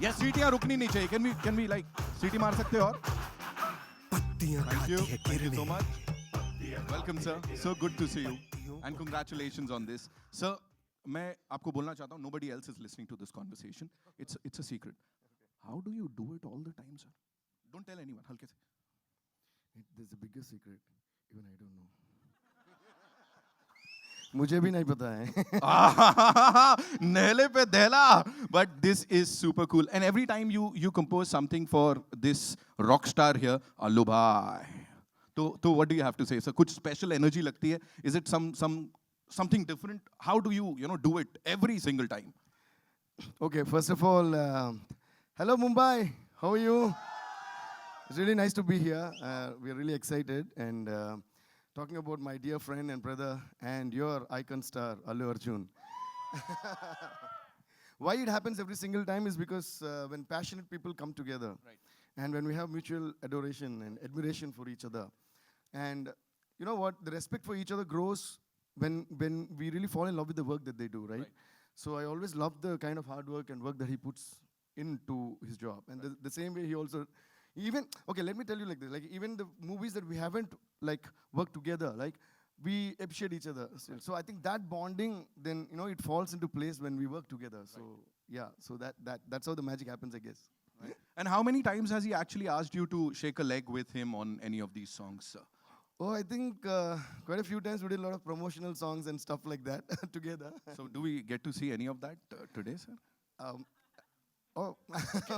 Yes, सीटियां रुकनी नहीं चाहिए. Can we like सीटी मार सकते हो और? Thank you. Thank you so much. Welcome, sir. So good to see you. And congratulations on this. Sir, मैं आपको बोलना चाहता हूँ, nobody else is listening to this conversation. It's a secret. How do you do it all the time, sir? Don't tell anyone. हल्के से. There's a bigger secret. Even I don't know. मुझे भी नहीं पता है. Nehle pe dehla. But this is super cool. And every time you compose something for this rock star here, Allu bhai. So what do you have to say, sir? कुछ special energy लगती है? Is it something different? How do you do it every single time? Okay, first of all, hello Mumbai. How are you? It's really nice to be here. We're really excited and talking about my dear friend and brother and your icon star, Allu Arjun. Why it happens every single time is because when passionate people come together, Right. and when we have mutual adoration and admiration for each other, and you know what, the respect for each other grows when we really fall in love with the work that they do, right? Right. So I always love the kind of hard work and work that he puts into his job, and the same way he also. Even okay, let me tell you like this. Like even the movies that we haven't like worked together, like we appreciate each other still. So I think that bonding, then it falls into place when we work together. So yeah, so that's how the magic happens, I guess. Right. And how many times has he actually asked you to shake a leg with him on any of these songs, sir? Oh, I think quite a few times we did a lot of promotional songs and stuff like that together. So do we get to see any of that today, sir? Oh,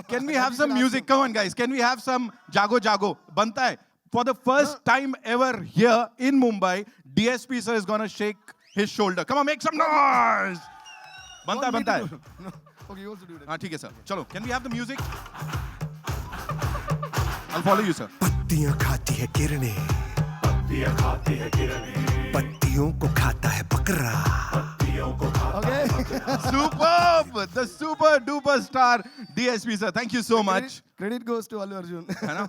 Can we have some music? Come on, guys. Can we have some Jago Jago? Banta hai. For the first time ever here in Mumbai, DSP sir is gonna shake his shoulder. Come on, make some noise. Banta hai, banta hai. No. Okay, you also do that. हाँ ठीक है sir. चलो. Can we have the music? I'll follow you, sir. पत्तियां खाती है किरणें, पत्तियों को खाता है बकरा. Okay. Superb. The super duper star DSP sir. Thank you so much. Credit goes to Allu Arjun. है ना?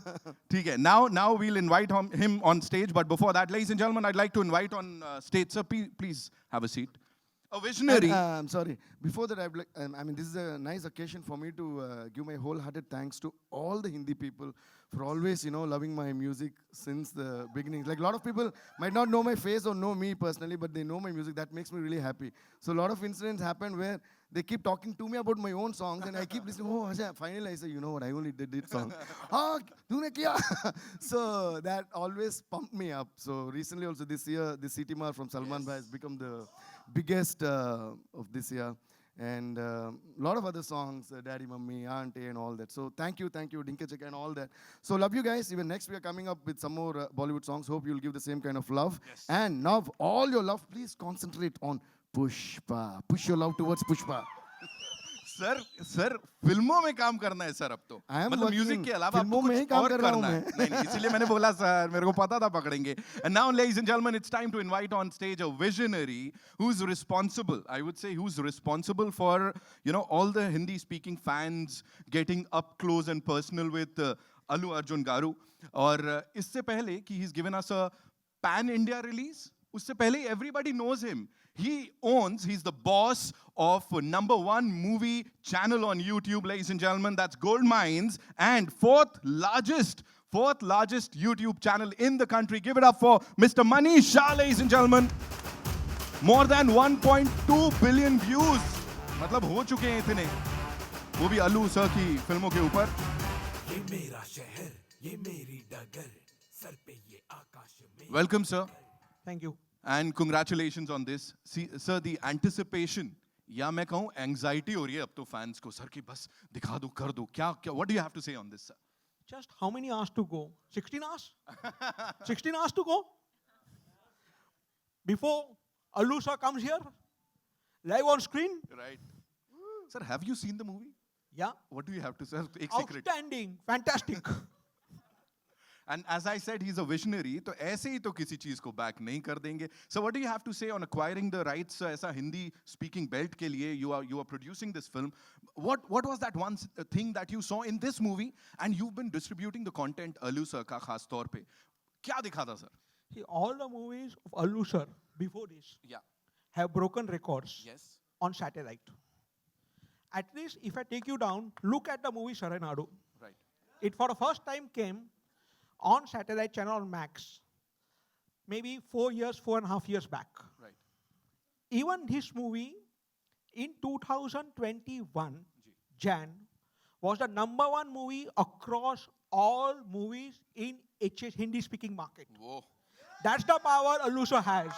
ठीक है. Now we'll invite him on stage. But before that, ladies and gentlemen, I'd like to invite on stage, sir. Please have a seat. A visionary. I'm sorry. Before that, I mean, this is a nice occasion for me to give my wholehearted thanks to all the Hindi people for always, loving my music since the beginning. Like a lot of people might not know my face or know me personally, but they know my music. That makes me really happy. So a lot of incidents happen where they keep talking to me about my own songs, and I keep listening. Oh, Ajay, finally I say, you know what? I only did this song. तूने किया. So that always pumped me up. So recently, also this year, the City Mar from Salman Bhai has become the biggest of this year, and a lot of other songs, Daddy, Mummy, Auntie, and all that. So thank you, Dinka Cheka, and all that. So love you guys. Even next we are coming up with some more Bollywood songs. Hope you'll give the same kind of love. Yes. And now all your love, please concentrate on Pushpa. Push your love towards Pushpa. Sir फिल्मों में काम करना है sir अब तो. I am मतलब working. Music के अलावा फिल्मों आपको में ही कुछ काम और कर रहा हूं करना है. मैं. नहीं इसीलिए मैंने बोला सर, मेरे को पता था पकड़ेंगे. And now, ladies and gentlemen, it's time to invite on stage a visionary who's responsible. I would say who's responsible for all the Hindi speaking fans getting up close and personal with Allu Arjun Garu. और इससे पहले कि he's given us a pan India release, उससे पहले everybody knows him. He's the boss of #1 movie channel on YouTube, ladies and gentlemen. That's Gold Mines, and fourth largest YouTube channel in the country. Give it up for Mr. Manish Shah, ladies and gentlemen. More than 1.2 billion views. मतलब हो चुके हैं इतने. वो भी अल्लू sir की फिल्मों के ऊपर. ये मेरा शहर, ये मेरी डगर, सर पे ये आकाश में. Welcome, sir. Thank you. And congratulations on this. See, sir, the anticipation, या मैं कहूँ anxiety हो रही है अब तो fans को. सर की बस दिखा दो, कर दो. क्या, what do you have to say on this, sir? Just how many hours to go? 16 hours? 16 hours to go? Before Allu sir comes here, live on screen? Right. Sir, have you seen the movie? Yeah. What do you have to say? एक secret. Outstanding. Fantastic. And as I said, he's a visionary. तो ऐसे ही तो किसी चीज को back नहीं कर देंगे. So what do you have to say on acquiring the rights ऐसा हिंदी speaking belt के लिए? You are producing this film. What was that one thing that you saw in this movie? And you've been distributing the content Allu sir का खास तौर पे. क्या दिखा था sir? See, all the movies of Allu sir before this Yeah. have broken records Yes. on satellite. At least if I take you down, look at the movie Saranadu. Right. It for the first time came on satellite channel on Max, maybe 4.5 years back. Right. Even this movie in 2021, Jan, was the #1 movie across all movies in HS Hindi speaking market. Whoa. That's the power Alusa has.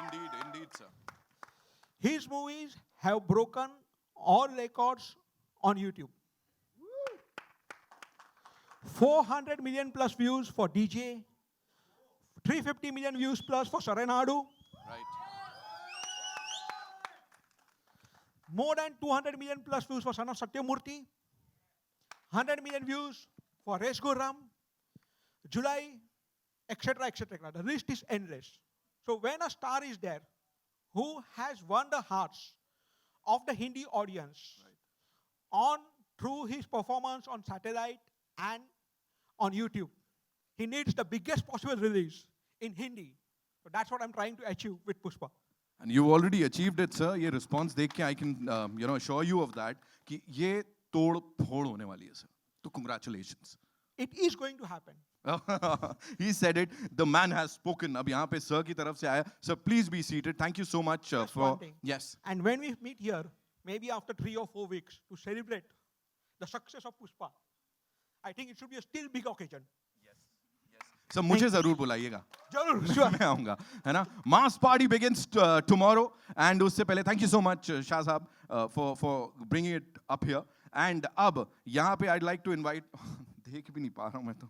Indeed, sir. His movies have broken all records on YouTube. 400 million plus views for DJ, 350 million views plus for Saranadu, Right. more than 200 million plus views for Son of Satyamurthy, 100 million views for Resh Gurram, July, etc., etc. The list is endless. So when a star is there who has won the hearts of the Hindi audience on through his performance on satellite and on YouTube, he needs the biggest possible release in Hindi. So that's what I'm trying to achieve with Pushpa. And you've already achieved it, sir. ये response देख के I can, assure you of that कि ये तोड़ फोड़ होने वाली है, sir. So congratulations. It is going to happen. He said it. The man has spoken. अब यहाँ पे sir की तरफ से आया. Sir, please be seated. Thank you so much Just for. one thing. Yes. And when we meet here, maybe after 3 or 4 weeks, to celebrate the success of Pushpa, I think it should be a still big occasion. Sir मुझे जरूर बुलाइएगा. Jarur, sure. मैं आऊँगा, है ना? Mass party begins tomorrow, and उससे पहले thank you so much Shah साहब for bringing it up here. And अब यहाँ पे I'd like to invite. देख भी नहीं पा रहा हूँ मैं तो.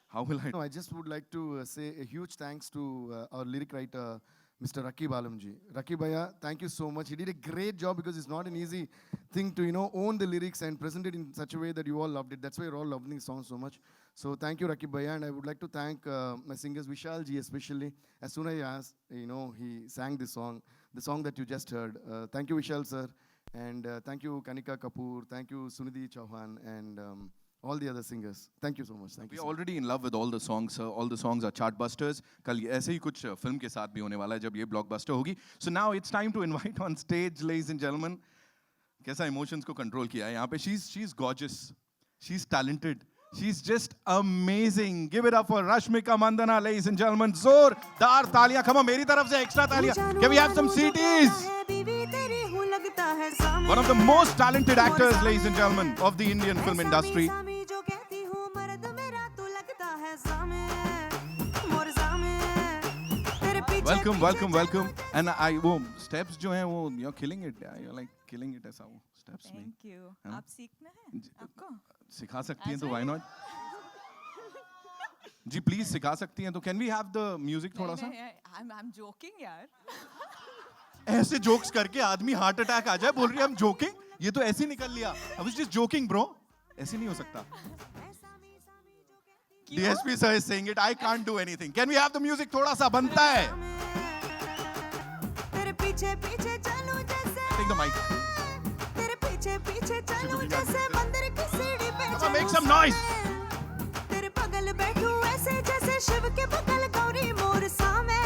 How will I? No, I just would like to say a huge thanks to our lyric writer, Mr. Rakib Alamji. Rakib Bhaiya, thank you so much. He did a great job because it's not an easy thing to, own the lyrics and present it in such a way that you all loved it. That's why you're all loving the song so much. So thank you, Rakib Bhaiya. And I would like to thank my singers, Vishal ji especially. As soon as I asked, he sang this song, the song that you just heard. Thank you, Vishal sir. And thank you, Kanika Kapoor. Thank you, Sunidhi Chauhan. And all the other singers. Thank you so much. Thank you. We're So much. already in love with all the songs, sir. All the songs are chartbusters. कल ऐसे ही कुछ film के साथ भी होने वाला है जब ये blockbuster होगी. So now it's time to invite on stage, ladies and gentlemen. कैसा emotions को control किया है यहाँ पे? She's gorgeous. She's talented. She's just amazing. Give it up for Rashmika Mandana, ladies and gentlemen. जोरदार तालियां. Come on, मेरी तरफ से extra तालियां. Can we have some CTs? One of the most talented actors, ladies and gentlemen, of the Indian film industry. Welcome, welcome, welcome. And वो steps जो हैं वो you're killing it. Yeah, you're like killing it ऐसा वो steps में. Thank you. है ना? आप सीखना है आपको? सिखा सकती हैं तो why not? जी please सिखा सकती हैं तो can we have the music थोड़ा सा? I'm joking यार. ऐसे jokes करके आदमी heart attack आ जाए बोल रही है I'm joking? ये तो ऐसे ही निकल लिया. I was just joking bro. ऐसे नहीं हो सकता. DSP sir is saying it. I can't do anything. Can we have the music थोड़ा सा बनता है? तेरे पीछे पीछे चलूं जैसे Take the mic. तेरे पीछे पीछे चलूं जैसे मंदिर की सीढ़ी पे Come on, make some noise. तेरे बगल बैठूं ऐसे जैसे शिव के बगल गौरी मोर सामे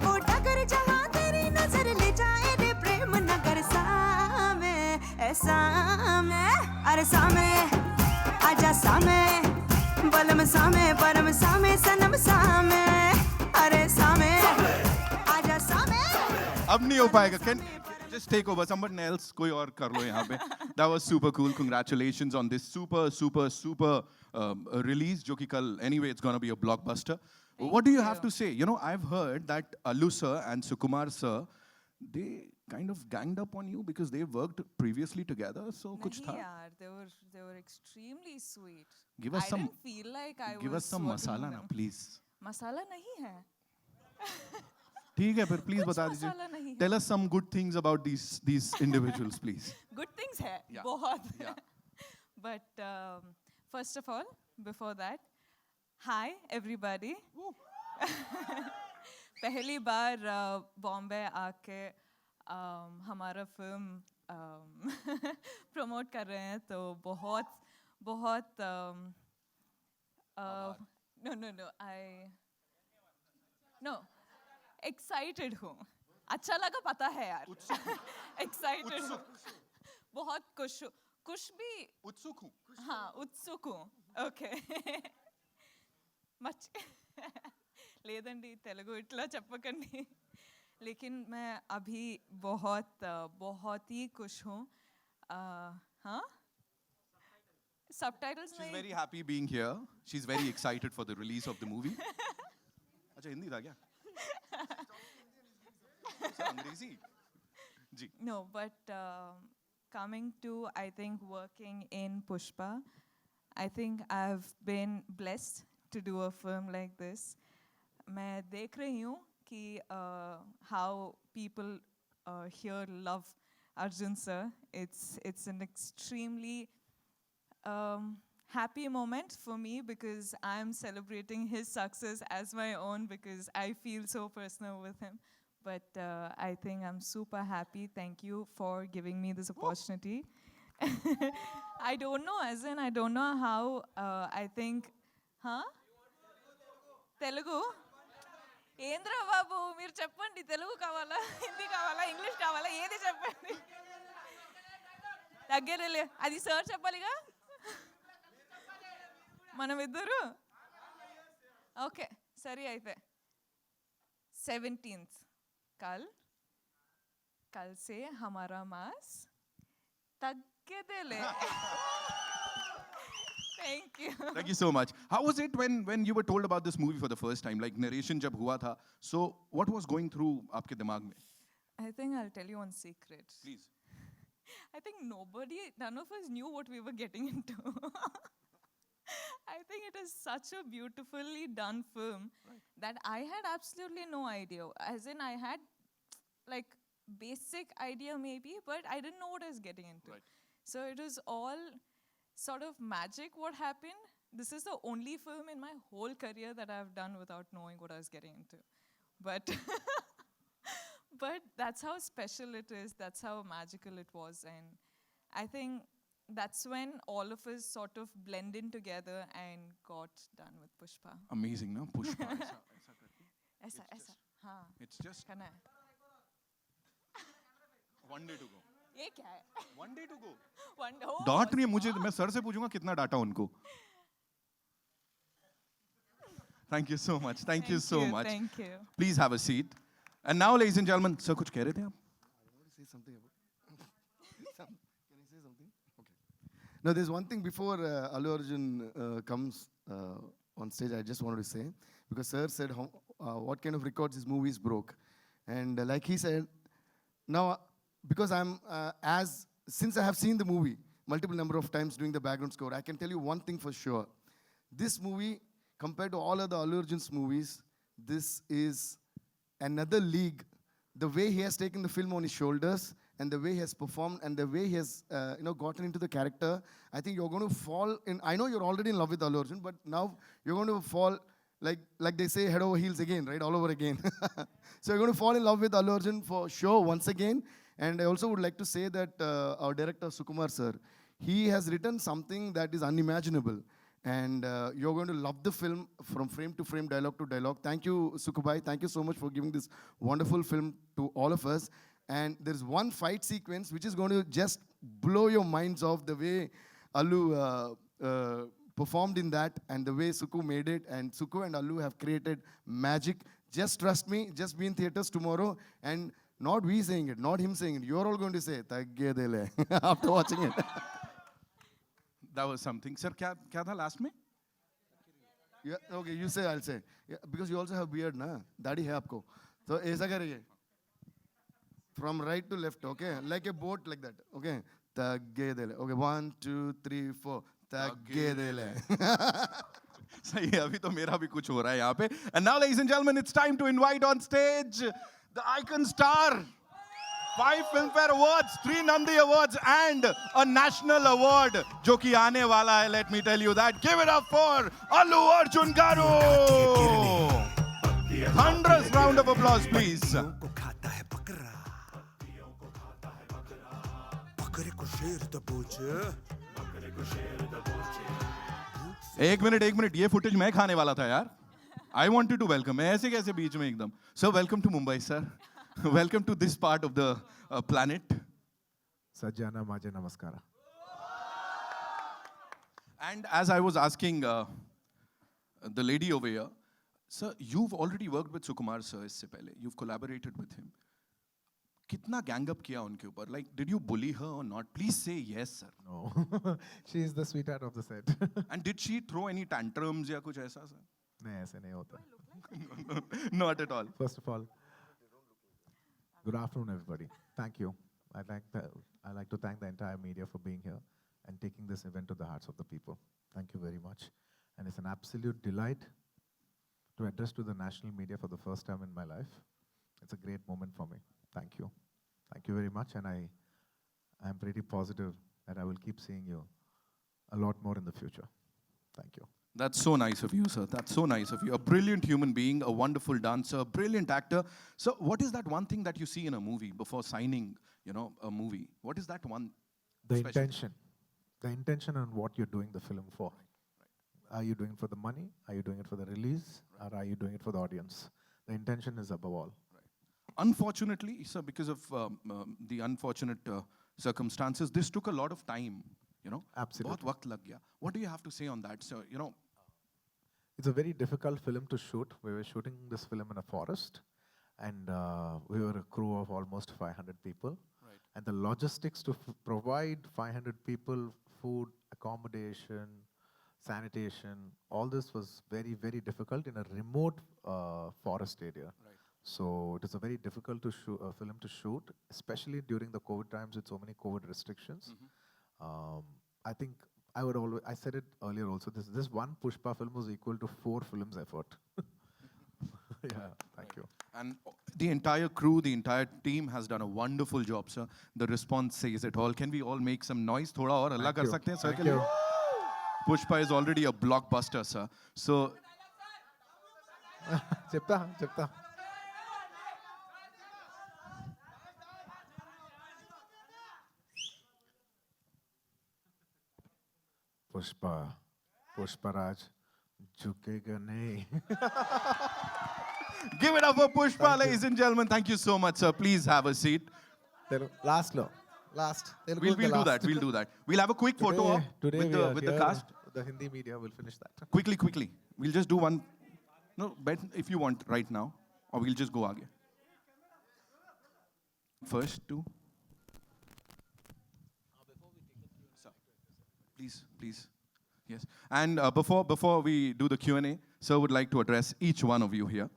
वो डगर जहां तेरी नजर ले जाए रे प्रेम नगर सामे ऐसा में अरे सामे आजा सामे बलम सामे परम सामे सनम सामे अरे सामे आजा सामे अब नहीं हो पाएगा. Can just take over? Someone else कोई और कर लो यहाँ पे. That was super cool. Congratulations on this super release जो कि कल anyway it's gonna be a blockbuster. What do you have to say? I've heard that Allu sir and Sukumar sir, they kind of ganged up on you because they worked previously together. So कुछ नहीं था? यार, they were extremely sweet. Give us I some. didn't feel like I Give was us some working masala with ना them. please. मसाला नहीं है. ठीक है फिर please कुछ बता मसाला नहीं दीजिए. है. Tell us some good things about these individuals please. Good things है, Yeah. बहुत. Yeah. But first of all, before that, hi everybody. पहली बार बॉम्बे आके हमारा फिल्म प्रमोट कर रहे हैं तो बहुत no excited हूँ. अच्छा लगा पता है यार. Excited हूँ. बहुत खुश भी उत्सुक हूँ हाँ उत्सुक हूँ ఓకే మచ్ లేదండి తెలుగు ఇట్లా చెప్పకండి लेकिन मैं अभी बहुत ही खुश हूँ हाँ सबटाइटल्स she's में very happy being here she's very excited for the release of the movie अच्छा हिंदी था क्या सर, अंग्रेजी जी No, but coming to, I think, working in Pushpa, I think I've been blessed to do a film like this. मैं देख रही हूँ कि how people here love Arjun sir. It's an extremely happy moment for me because I'm celebrating his success as my own because I feel so personal with him. But I think I'm super happy. Thank you for giving me this opportunity. I don't know, as in, I don't know how, I think, huh? Telugu? ఏంద్రా బాబు మీరు చెప్పండి తెలుగు కావాలా హిందీ కావాలా English కావాలా ఏది చెప్పండి తగ్గేదేలే అది సార్ చెప్పాలిగా మనం ఇద్దరు ఓకే సరే అయితే 17th कल से हमारा मास Taggedele Thank you. Thank you so much. How was it when you were told about this movie for the first time? Like narration jab hua tha. So what was going through aapke dimag mein? I think I'll tell you one secret. Please. I think none of us knew what we were getting into. I think it is such a beautifully done film that I had absolutely no idea. As in, I had like basic idea maybe, but I didn't know what I was getting into. Right. So it was all sort of magic what happened. This is the only film in my whole career that I've done without knowing what I was getting into. But but that's how special it is. That's how magical it was. And I think that's when all of us sort of blended together and got done with Pushpa. Amazing, no? Pushpa. ऐसा हाँ It's just करना है one day to go. ये क्या है One day to go. One day, oh, डांट नहीं है मुझे मैं सर से पूछूंगा कितना डाटा उनको Thank you so much. Thank you so much. Thank you. Please have a seat. And now, ladies and gentlemen, sir, कुछ कह रहे थे आप? I want to say something about. Can I say something? Okay. No, there's one thing before Allu Arjun comes on stage. I just wanted to say because Sir said what kind of records his movies broke, and like he said, now because I'm since I have seen the movie multiple number of times doing the background score, I can tell you one thing for sure. This movie, compared to all other Allu Arjun's movies, this is another league. The way he has taken the film on his shoulders and the way he has performed and the way he has gotten into the character, I think you're going to fall in. I know you're already in love with Allu Arjun, but now you're going to fall like they say head over heels again, right? All over again. So you're going to fall in love with Allu Arjun for sure once again. And I also would like to say that our director Sukumar sir, he has written something that is unimaginable. And you're going to love the film from frame to frame, dialogue to dialogue. Thank you, Sukubai. Thank you so much for giving this wonderful film to all of us. And there's one fight sequence which is going to just blow your minds off the way Allu performed in that and the way Suku made it. And Suku and Allu have created magic. Just trust me, just be in theaters tomorrow. And not we saying it, not him saying it. You're all going to say, Taggedele, after watching it. That was something. Sir, क्या था last में? Yeah, okay, you say, I'll say. Yeah, because you also have beard, na? दाढ़ी है आपको. So ऐसा करिए. From right to left, okay? Like a boat, like that, okay? Taggedele. Okay, 1, 2, 3, 4. Taggedele. सही है अभी तो मेरा भी कुछ हो रहा है यहाँ पे. And now, ladies and gentlemen, it's time to invite on stage the icon star. 5 Filmfare Awards, 3 Nandi Awards, and a national award जो कि आने वाला है. Let me tell you that. Give it up for Allu Arjun Garu. Thunderous round of applause, please. को खाता है बकरा बकरे को शेर दबोच एक मिनट ये फुटेज मैं खाने वाला था यार. I wanted to welcome. मैं ऐसे कैसे बीच में एकदम. Sir, welcome to Mumbai, sir. Welcome to this part of the planet. Sajjana Maje Namaskara. And as I was asking the lady over here, sir, you've already worked with Sukumar sir इससे पहले. You've collaborated with him. कितना gang up किया उनके ऊपर? Like, did you bully her or not? Please say yes, sir. No, she is the sweetheart of the set. And did she throw any tantrums या कुछ ऐसा, sir? नहीं ऐसे नहीं होता. Not at all. First of all, good afternoon, everybody. Thank you. I'd like to thank the entire media for being here and taking this event to the hearts of the people. Thank you very much. And it's an absolute delight to address to the national media for the first time in my life. It's a great moment for me. Thank you. Thank you very much. And I am pretty positive that I will keep seeing you a lot more in the future. Thank you. That's so nice of you, sir. That's so nice of you. A brilliant human being, a wonderful dancer, a brilliant actor. So what is that one thing that you see in a movie before signing, a movie? What is that one? The special- intention. The intention on what you're doing the film for. Are you doing it for the money? Are you doing it for the release? Or are you doing it for the audience? The intention is above all. Unfortunately, sir, because of the unfortunate circumstances, this took a lot of time, Absolutely. बहुत वक्त लग गया. What do you have to say on that, sir? It's a very difficult film to shoot. We were shooting this film in a forest, and we were a crew of almost 500 people. Right. And the logistics to provide 500 people food, accommodation, sanitation, all this was very, very difficult in a remote forest area. Right. So it is a very difficult film to shoot, especially during the COVID times with so many COVID restrictions. I think I said it earlier also, this one Pushpa film was equal to 4 films effort. Yeah, thank you. And the entire crew, the entire team has done a wonderful job, sir. The response says it all. Can we all make some noise? थोड़ा और हल्ला कर सकते हैं, sir? Thank you. Pushpa is already a blockbuster, sir. So, చెప్తా पुष्पराज झुकेगा नहीं. give it up for Pushpa, ladies and gentlemen. Thank you so much, sir. Please have a seat. Last. We'll do that. We'll do that. We'll have a quick photo op Today with the cast. The Hindi media will finish that. Quickly. We'll just do one. No, bet if you want right now, or we'll just go आगे. First, two. Sir, please. Yes. And before we do the Q&A, sir would like to address each one of you here.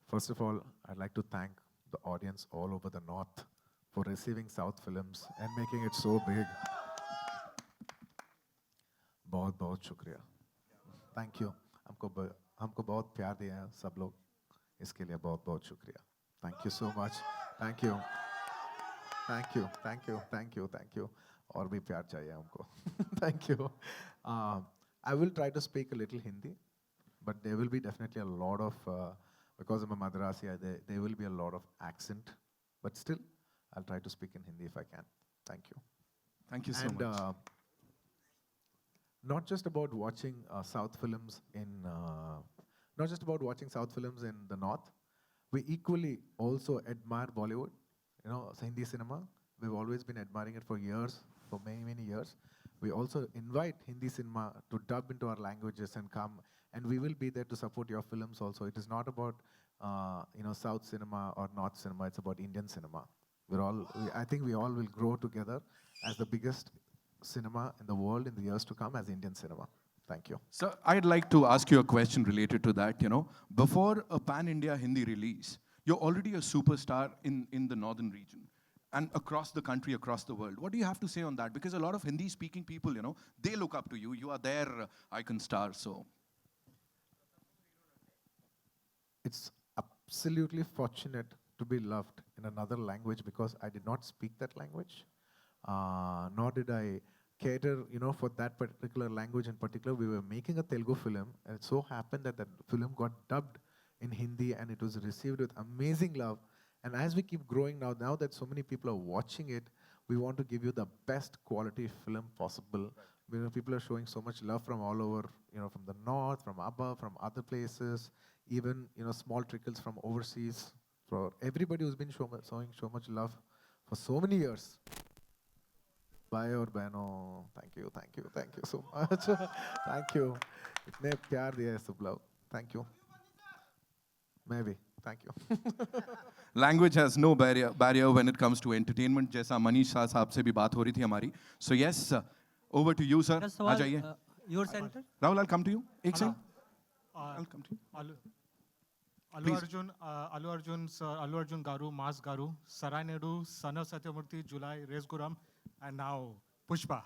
First of all, I'd like to thank the audience all over the north for receiving South films and making it so big. बहुत शुक्रिया. Thank you. हमको बहुत प्यार दिया है सब लोग. इसके लिए बहुत शुक्रिया. Thank you so much. Thank you. और भी प्यार चाहिए हमको. Thank you. I will try to speak a little Hindi, but there will be definitely a lot of, because I'm a Madrasi, there will be a lot of accent, but still, I'll try to speak in Hindi if I can. Thank you. Thank you so And much. not just about watching South films in the north, we equally also admire Bollywood, Hindi cinema. We've always been admiring it for years, for many years. We also invite Hindi cinema to dub into our languages and come, and we will be there to support your films also. It is not about South cinema or North cinema. It's about Indian cinema. I think we all will grow together as the biggest cinema in the world in the years to come as Indian cinema. Thank you. Sir, I'd like to ask you a question related to that. Before a pan-India Hindi release, you're already a superstar in the northern region and across the country, across the world. What do you have to say on that? Because a lot of Hindi-speaking people, they look up to you. You are their icon star, so. It's absolutely fortunate to be loved in another language because I did not speak that language, nor did I cater, for that particular language in particular. We were making a Telugu film, and it so happened that film got dubbed in Hindi, and it was received with amazing love. And as we keep growing now that so many people are watching it, we want to give you the best quality film possible. People are showing so much love from all over, from the north, from above, from other places, even small trickles from overseas. For everybody who's been showing so much love for so many years. भाई और बहनों, thank you so much. Thank you. इतने प्यार दिया है सब लोग. Thank you. मैं भी. Thank you. Language has no barrier when it comes to entertainment. जैसा मनीष शाह साहब से भी बात हो रही थी हमारी. So yes, over to you, sir. मेरा आ सवाल जाइए. Your centre Rahul, I'll come to you. एक second. Uh, I'll come to you. Alu, Please. Allu Arjun, sir, Allu Arjun Garu, Mas Garu, Sarai Nadu, Son of Satyamurthy, July, Res Guram, and now Pushpa.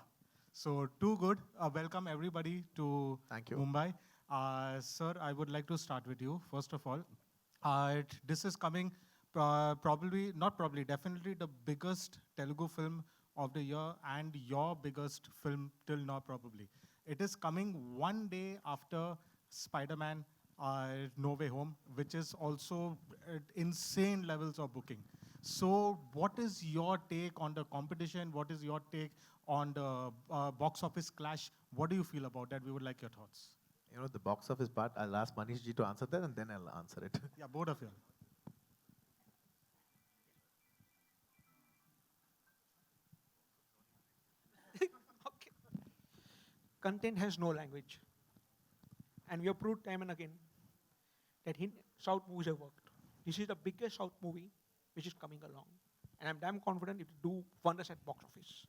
So too good. Welcome everybody to Thank you. Mumbai. Sir, I would like to start with you first of all. This is coming definitely the biggest Telugu film of the year and your biggest film till now probably. It is coming one day after Spider-Man No Way Home, which is also at insane levels of booking. So what is your take on the competition? What is your take on the box office clash? What do you feel about that? We would like your thoughts. You know, the box office part, I'll ask Manish ji to answer that and then I'll answer it. Yeah, both of you. Okay. Content has no language. And we have proved time and again that South movies have worked. This is the biggest South movie which is coming along. And I'm damn confident it will do wonders at box office.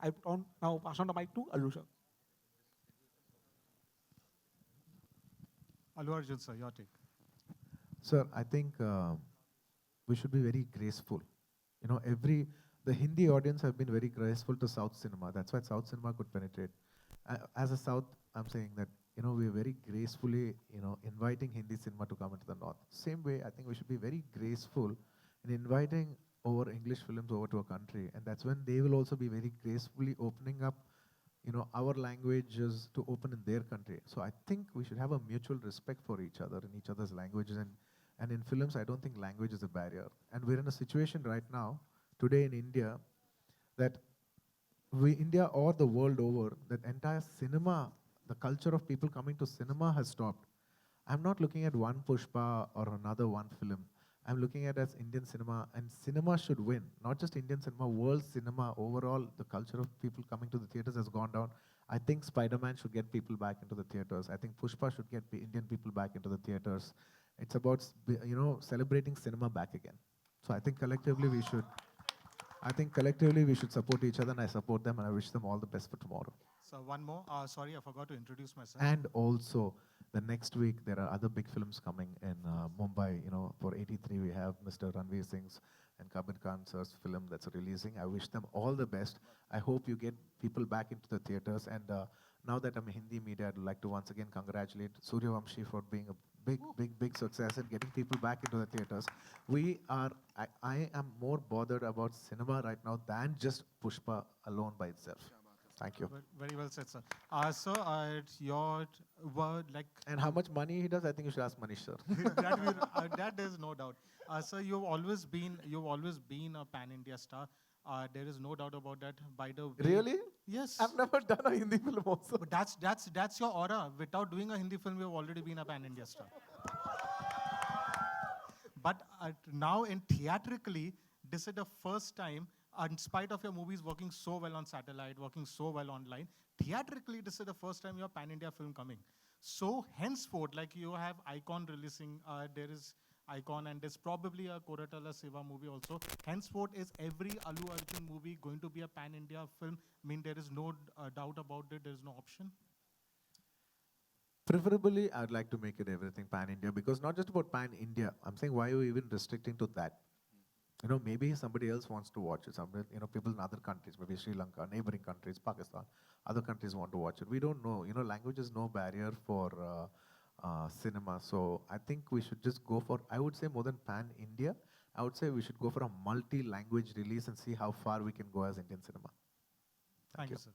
I now pass on the mic to Allu sir. Allu Arjun sir, your take. Sir, I think we should be very graceful. You know, the Hindi audience have been very graceful to South cinema. That's why South cinema could penetrate. As a South, I'm saying that, you know, we're very gracefully, you know, inviting Hindi cinema to come into the North. Same way, I think we should be very graceful in inviting over English films over to a country. And that's when they will also be very gracefully opening up, you know, our languages to open in their country. So I think we should have a mutual respect for each other in each other's languages. And in films, I don't think language is a barrier. And we're in a situation right now, today in India, that India or the world over, that entire cinema, the culture of people coming to cinema has stopped. I'm not looking at one Pushpa or another one film. I'm looking at it as Indian cinema, and cinema should win. Not just Indian cinema, world cinema, overall, the culture of people coming to the theaters has gone down. I think Spider-Man should get people back into the theaters. I think Pushpa should get Indian people back into the theaters. It's about, you know, celebrating cinema back again. So I think collectively we should support each other, and I support them, and I wish them all the best for tomorrow. So one more. Sorry, I forgot to introduce myself. And also, the next week, there are other big films coming in Mumbai. You know, for 83, we have Mr. Ranveer Singh's and Kabir Khan sir's film that's releasing. I wish them all the best. I hope you get people back into the theaters. And now that I'm in Hindi media, I'd like to once again congratulate Suryavamshi for being a big success and getting people back into the theaters. I am more bothered about cinema right now than just Pushpa alone by itself. Thank you. Very well said, sir. Sir, your word, like... And how much money he does, I think you should ask Manish, sir. that there is no doubt. Sir, you've always been a pan-India star. There is no doubt about that. By the way, Really? yes. I've never done a Hindi film also. But that's your aura. Without doing a Hindi film, you've already been a pan-India star. But now, in theatrically, this is the first time. In spite of your movies working so well on satellite, working so well online, theatrically, this is the first time your pan-India film coming. So henceforth, like you have Icon releasing, there is Icon, and there's probably a Koratala Seva movie also. Henceforth, is every Allu Arjun movie going to be a pan-India film? I mean, there is no doubt about it, there is no option? Preferably, I'd like to make it everything pan-India, because not just about pan-India. I'm saying, why are you even restricting to that? You know, maybe somebody else wants to watch it. You know, people in other countries, maybe Sri Lanka, neighboring countries, Pakistan, other countries want to watch it. We don't know. You know, language is no barrier for cinema. So I think we should just go for, I would say more than pan-India, I would say we should go for a multi-language release and see how far we can go as Indian cinema. Thank you, sir.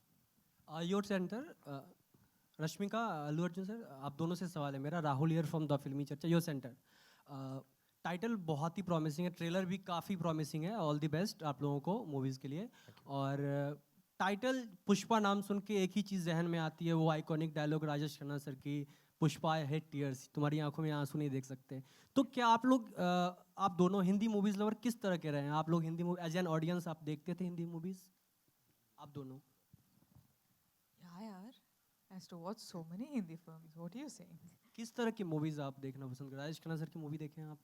Your centre Rashmika Allu Arjun sir आप दोनों से सवाल है मेरा Rahul here from the फिल्मी चर्चा your centre title बहुत ही promising है ट्रेलर भी काफ़ी प्रॉमिसिंग है ऑल द बेस्ट आप लोगों को मूवीज़ के लिए और टाइटल पुष्पा नाम सुन के एक ही चीज़ जहन में आती है वो iconic dialogue Rajesh Khanna sir की पुष्पा हेड टीयर्स, तुम्हारी आंखों में आंसू नहीं देख सकते। तो क्या आप लोग आप दोनों हिंदी मूवीज लवर किस तरह के रहे हैं? आप लोग Hindi movie as an audience आप देखते थे हिंदी मूवीज? आप दोनों Yeah, yaar. As to watch so many Hindi films. What are you saying? किस तरह की मूवीज आप देखना पसंद करते हैं? राजेश खन्ना सर की मूवी देखे हैं आप?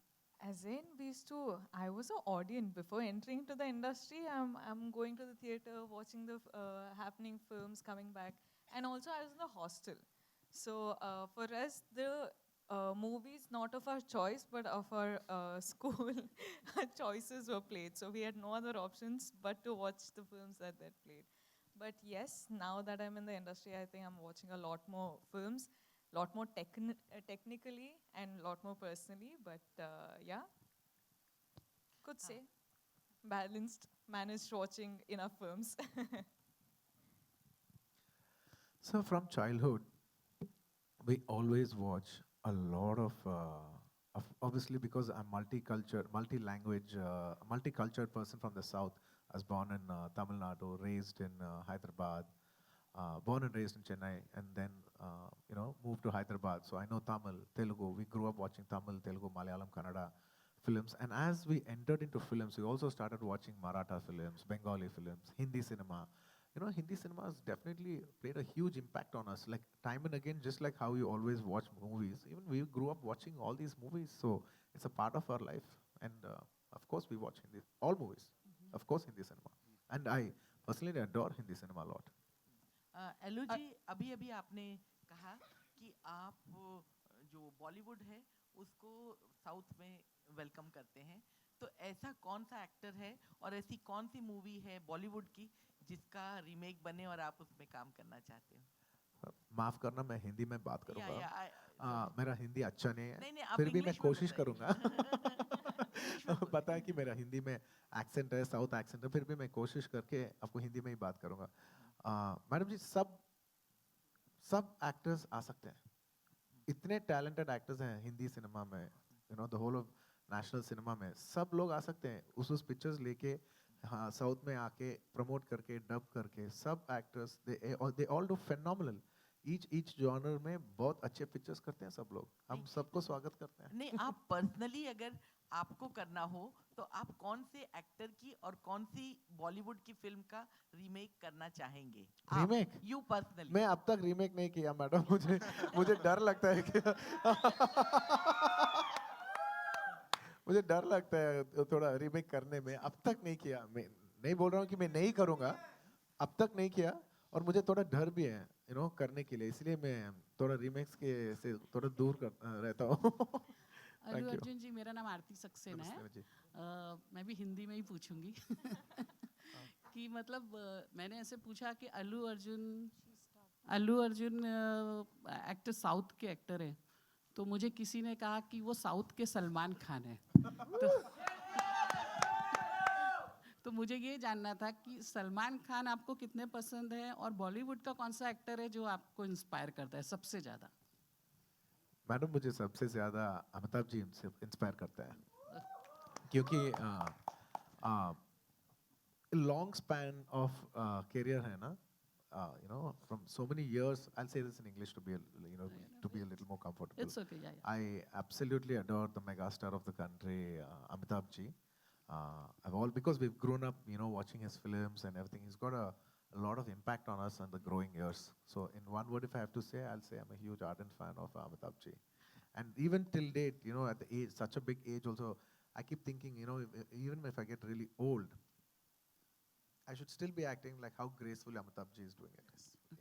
As in, we used to. I was an audience before entering to the industry. I'm going to the theater, watching the happening films, coming back, and also I was in the hostel. So for us, the movies not of our choice, but of our school choices were played. So we had no other options but to watch the films that they played. But yes, now that I'm in the industry, I think I'm watching a lot more films, lot more technically and lot more personally. But yeah, could say balanced, managed watching enough films. So from childhood, we always watch a lot of obviously because I'm multicultural, multi-language, multicultural person from the south. I was born in Tamil Nadu, raised in Hyderabad, born and raised in Chennai, and then moved to Hyderabad. So I know Tamil, Telugu. We grew up watching Tamil, Telugu, Malayalam, Kannada films. And as we entered into films, we also started watching Maratha films, Bengali films, Hindi cinema. Hindi cinema has definitely played a huge impact on us. Like time and again, just like how you always watch movies, even we grew up watching all these movies. So it's a part of our life. And of course, we watch Hindi, all movies. Of course, Hindi cinema. And I personally adore Hindi cinema a lot. एलू जी, अभी अभी आपने कहा कि आप जो बॉलीवुड है उसको south में वेलकम करते हैं, तो ऐसा कौन सा एक्टर है और ऐसी कौन सी मूवी है बॉलीवुड की जिसका रीमेक बने और आप उसमें काम करना चाहते हो? माफ करना, मैं हिंदी में बात करूंगा। मेरा हिंदी अच्छा नहीं है, नहीं, आप फिर भी मैं इंग्लिश में कोशिश बताइए। करूंगा। पता है कि मेरा हिंदी में एक्सेंट है, साउथ एक्सेंट है, फिर भी मैं कोशिश करके आपको हिंदी में ही बात करूंगा। मैडम जी, सब एक्टर्स आ सकते हैं, इतने टैलेंटेड एक्टर्स हैं हिंदी सिनेमा में, the whole of national cinema में, सब लोग आ सकते हैं उस पिक्चर्स लेके, हाँ, साउथ में आके प्रमोट करके, डब करके, सब actors they all do phenomenal. Each genre में बहुत अच्छे पिक्चर्स करते हैं सब लोग, हम सबको स्वागत करते हैं। नहीं, आप पर्सनली अगर आपको करना हो तो आप कौन से एक्टर की और कौन सी बॉलीवुड की फिल्म का रीमेक करना चाहेंगे? रीमेक? You personally. मैं अब तक रीमेक नहीं किया मैडम, मुझे डर लगता है कि मुझे डर लगता है थोड़ा रीमेक करने में, अब तक नहीं किया। मैं नहीं बोल रहा हूँ कि मैं नहीं करूँगा, अब तक नहीं किया, और मुझे थोड़ा डर भी है करने के लिए, इसलिए मैं थोड़ा रीमेक्स के से थोड़ा दूर रहता हूँ। अल्लू अर्जुन जी, मेरा नाम आरती सक्सेना है। मैं भी हिंदी में ही पूछूंगी कि मतलब मैंने ऐसे पूछा कि अल्लू अर्जुन एक्टर साउथ के एक्टर हैं, तो मुझे किसी ने कहा कि वो साउथ के सलमान खान है। तो मुझे ये जानना था कि सलमान खान आपको कितने पसंद है और बॉलीवुड का कौन सा एक्टर है जो आपको इंस्पायर करता है सबसे ज़्यादा? मैडम, मुझे सबसे ज़्यादा अमिताभ जी इंस्पायर करता है, क्योंकि लॉन्ग स्पैन ऑफ करियर है ना, from so many years. I'll say this in English to be a little more comfortable. It's okay, yeah. I absolutely adore the megastar of the country, Amitabh ji. Because we've grown up, watching his films and everything. He's got a lot of impact on us in the growing years. So in one word, if I have to say, I'll say I'm a huge ardent fan of Amitabh ji. And even till date, at the age, such a big age also, I keep thinking, even if I get really old, I should still be acting like how gracefully Amitabh ji is doing it.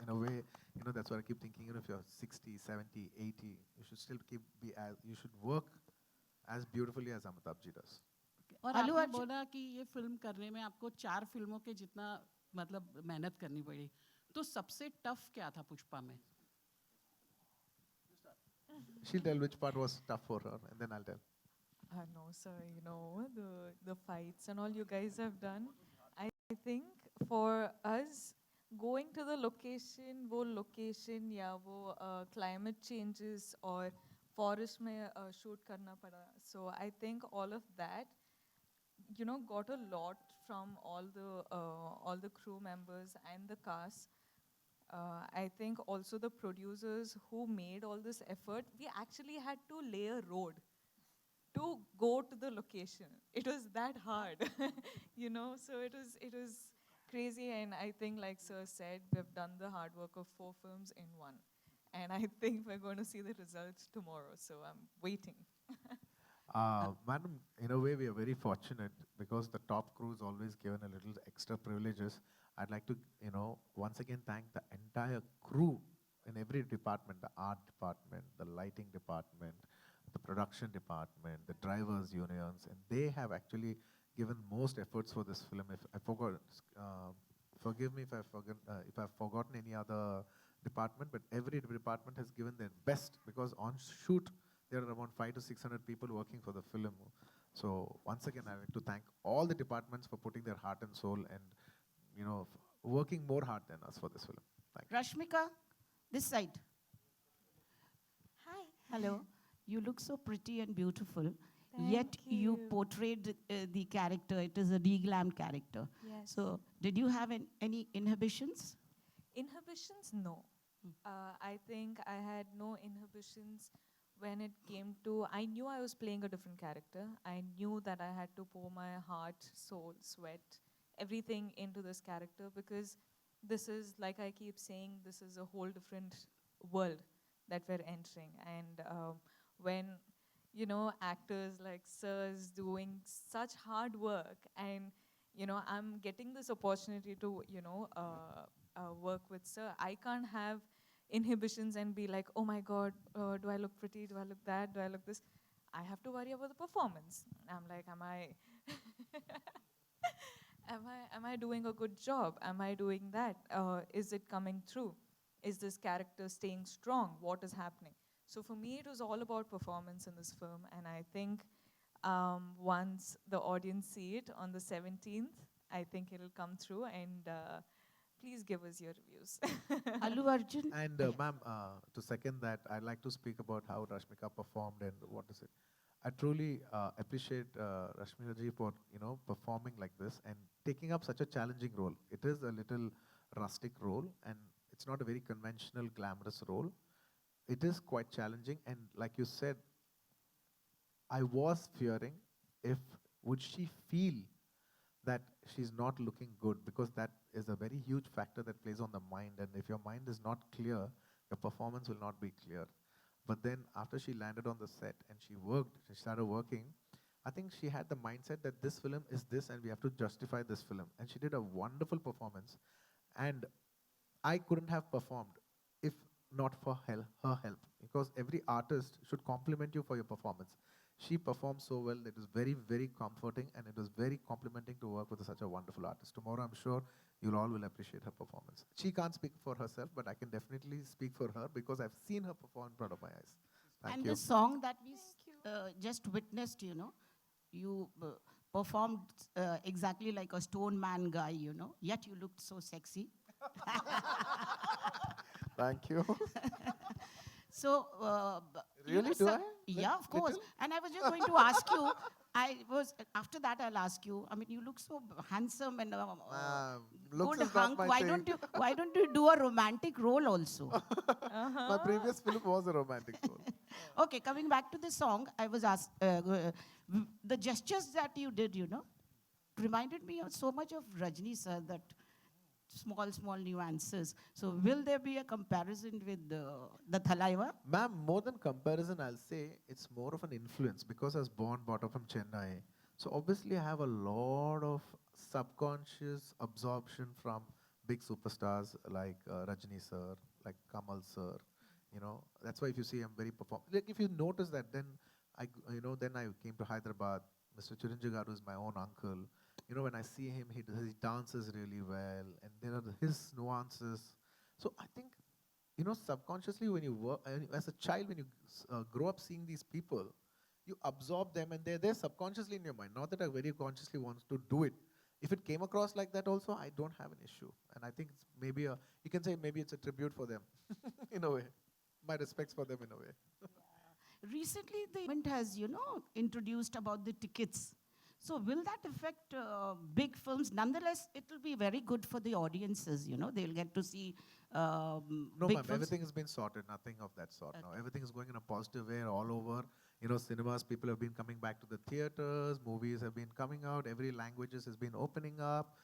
In a way, that's what I keep thinking, if you're 60, 70, 80, you should still you should work as beautifully as Amitabh ji does. और आपने बोला कि ये film करने में आपको 4 फिल्मों के जितना मतलब मेहनत करनी पड़ी, तो सबसे टफ क्या था पुष्पा में? She'll tell which part was tough for her, and then I'll tell. No, sir, the fights and all you guys have done. I think for us, going to the location, वो location या वो climate changes और forest में shoot करना पड़ा. So I think all of that, got a lot from all the crew members and the cast. I think also the producers who made all this effort, we actually had to lay a road to go to the location. It was that hard, you know. So it was crazy, and I think, like Sir said, we've done the hard work of 4 films in one, and I think we're going to see the results tomorrow. So I'm waiting. Madam, in a way, we are very fortunate because the top crew is always given a little extra privileges. I'd like to, once again thank the entire crew in every department, the art department, the lighting department, the production department, the drivers' unions, and they have actually given most efforts for this film. If I forgot, forgive me if I've forgotten any other department, but every department has given their best because on shoot there are around 500 to 600 people working for the film. So once again, I like to thank all the departments for putting their heart and soul and working more hard than us for this film. Thank you. Rashmika, this side. Hi. Hello. You look so pretty and beautiful. Yet you portrayed the character. It is a reglammed character. Yes. So did you have any inhibitions? Inhibitions, no. I think I had no inhibitions when it came to, I knew I was playing a different character. I knew that I had to pour my heart, soul, sweat, everything into this character because this is, like I keep saying, this is a whole different world that we're entering. And when, actors like Sir's doing such hard work and, I'm getting this opportunity to, work with Sir, I can't have inhibitions and be like, oh my God, do I look pretty? Do I look that? Do I look this? I have to worry about the performance. I'm like, am I doing a good job? Am I doing that? Is it coming through? Is this character staying strong? What is happening? So for me, it was all about performance in this film. And I think once the audience see it on the 17th, I think it'll come through. And please give us your reviews. Allu Arjun. And ma'am, to second that, I'd like to speak about how Rashmika performed and what is it. I truly appreciate Rashmika ji for performing like this and taking up such a challenging role. It is a little rustic role and it's not a very conventional, glamorous role. It is quite challenging, and like you said, I was fearing would she feel that she's not looking good, because that is a very huge factor that plays on the mind, and if your mind is not clear, your performance will not be clear. But then after she landed on the set and she started working, I think she had the mindset that this film is this and we have to justify this film. And she did a wonderful performance. And I couldn't have performed if not for her help, because every artist should compliment you for your performance. She performed so well that it was very, very comforting, and it was very complimenting to work with such a wonderful artist. Tomorrow, I'm sure you all will appreciate her performance. She can't speak for herself, but I can definitely speak for her because I've seen her perform in front of my eyes. Thank you. The song that we just witnessed, you performed exactly like a stone man guy, yet you looked so sexy. Thank you. So, really, do I? Yeah, of course. And I was just going to ask you, after that I'll ask you, I mean, you look so handsome and good hunk. Why don't you do a romantic role also? My previous film was a romantic role. Okay, coming back to the song, I was asked, the gestures that you did, reminded me of so much of Rajni sir, that small nuances. So will there be a comparison with the Thalaiva? Ma'am, more than comparison, I'll say it's more of an influence because I was brought up from Chennai. So obviously I have a lot of subconscious absorption from big superstars like Rajni sir, like Kamal sir. That's why if you see I'm very like if you notice that, then I came to Hyderabad. Mr. Chiranjeevi Garu is my own uncle. When I see him, he dances really well, and there are his nuances. So I think, subconsciously when you work, as a child, when you grow up seeing these people, you absorb them, and they're there subconsciously in your mind. Not that I very consciously want to do it. If it came across like that also, I don't have an issue. And I think it's maybe you can say maybe it's a tribute for them, in a way. My respects for them in a way. Recently, the government has, introduced about the tickets. So will that affect big films? Nonetheless, it will be very good for the audiences, you know, they'll get to see No, big ma'am, films. everything has been sorted. Nothing of that sort now. Everything is going in a positive way all over. You know, cinemas, people have been coming back to the theaters. Movies have been coming out. Every languages has been opening up.